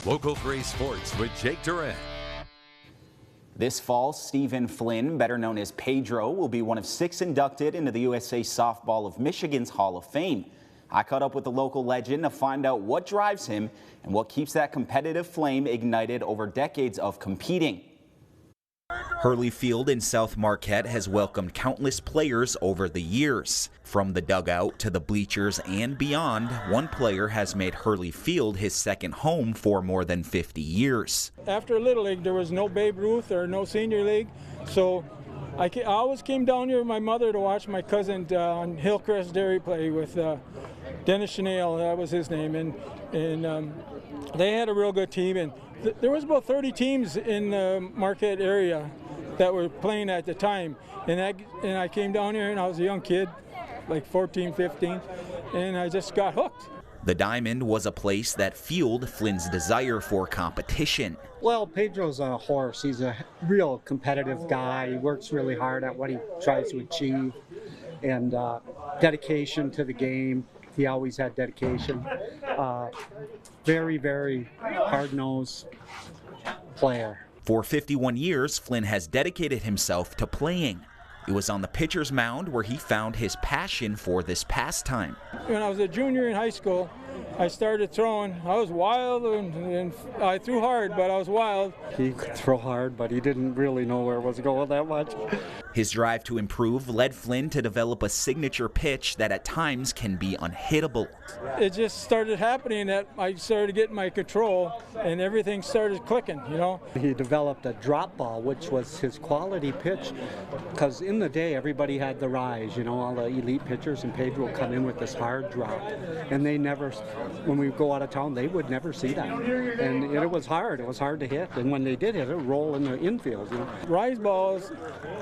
Local 3 Sports with Jake Durant. This fall, Pedro Flynn, better known as Pedro, will be one of 6 inducted into the USA Softball of Michigan's Hall of Fame. I caught up with the local legend to find out what drives him and what keeps that competitive flame ignited over decades of competing. Hurley Field in South Marquette has welcomed countless players over the years. From the dugout to the bleachers and beyond, one player has made Hurley Field his second home for more than 50 years. After Little League, there was no Babe Ruth or no Senior League, so I always came down here with my mother to watch my cousin on Hillcrest Dairy play with Dennis Chanel, that was his name, and they had a real good team, and there was about 30 teams in the Marquette area that were playing at the time, and I came down here and I was a young kid, like 14, 15, and I just got hooked. The Diamond was a place that fueled Flynn's desire for competition. Well, Pedro's a horse. He's a real competitive guy. He works really hard at what he tries to achieve, and dedication to the game. He always had dedication. Very, very hard-nosed player. For 51 years, Flynn has dedicated himself to playing. It was on the pitcher's mound where he found his passion for this pastime. When I was a junior in high school, I started throwing. I was wild and I threw hard, but I was wild. He could throw hard, but he didn't really know where it was going that much. His drive to improve led Flynn to develop a signature pitch that at times can be unhittable. It just started happening that I started getting my control and everything started clicking, you know. He developed a drop ball, which was his quality pitch, because in the day everybody had the rise, you know, all the elite pitchers, and Pedro would come in with this hard drop. And they never, when we go out of town, they would never see that. And it was hard to hit. And when they did hit, it would roll in the infield, you know. Rise balls,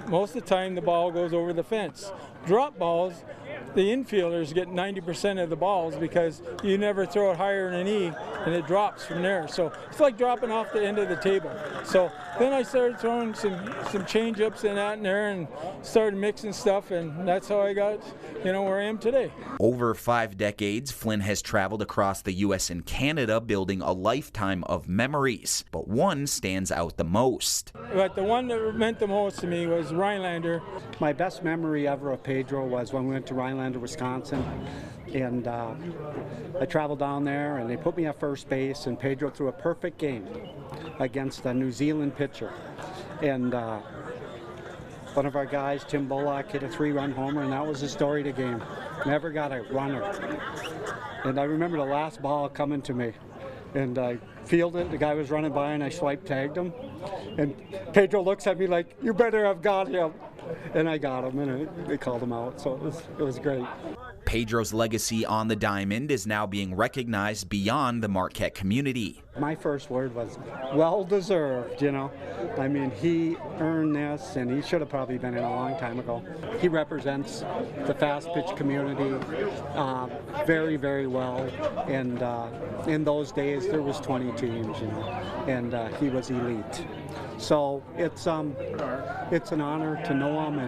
most of the time the ball goes over the fence. Drop balls, the infielders get 90% of the balls because you never throw it higher than an E and it drops from there. So it's like dropping off the end of the table. So then I started throwing some change-ups and that and there and started mixing stuff, and that's how I got, you know, where I am today. Over 5 decades, Flynn has traveled across the U.S. and Canada building a lifetime of memories, but one stands out the most. But the one that meant the most to me was Rhinelander. My best memory ever of Pedro was when we went to Rhinelander, Wisconsin, and I traveled down there and they put me at first base, and Pedro threw a perfect game against a New Zealand pitcher. And one of our guys, Tim Bullock, hit a 3-run homer, and that was the story of the game. Never got a runner. And I remember the last ball coming to me, and I fielded it. The guy was running by, and I swipe tagged him. And Pedro looks at me like, "You better have got him." And I got him, and they called him out, so it was great. Pedro's legacy on the Diamond is now being recognized beyond the Marquette community. My first word was well-deserved, you know. I mean, he earned this, and he should have probably been in a long time ago. He represents the fast-pitch community very, very well, and in those days there was 20 teams, you know, and he was elite. So it's an honor to know him,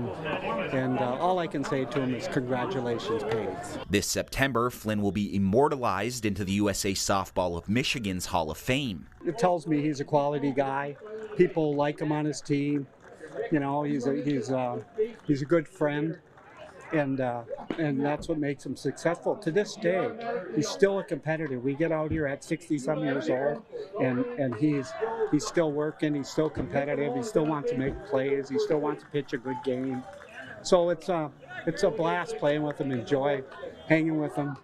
and all I can say to him is congratulations, Paige. This September, Flynn will be immortalized into the USA Softball of Michigan's Hall of Fame. It tells me he's a quality guy. People like him on his team. You know, he's a good friend. And that's what makes him successful. To this day, he's still a competitor. We get out here at 60-some years old, and he's still working. He's still competitive. He still wants to make plays. He still wants to pitch a good game. So it's a blast playing with him. Enjoy hanging with him.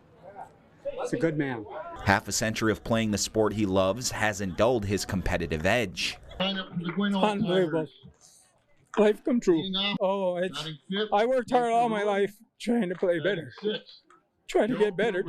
It's a good man. Half a century of playing the sport he loves hasn't dulled his competitive edge. Unbelievable. Life come true. Oh, I worked hard all my life trying to play better. Trying to get better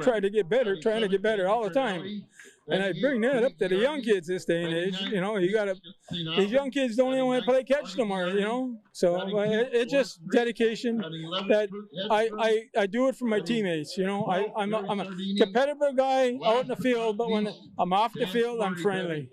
all the time. And I bring that up to the young kids this day and age. You know, these young kids don't even want to play catch no more, you know. So it's just dedication that I do it for my teammates, you know. I'm a competitive guy out in the field, but when I'm off the field, I'm friendly.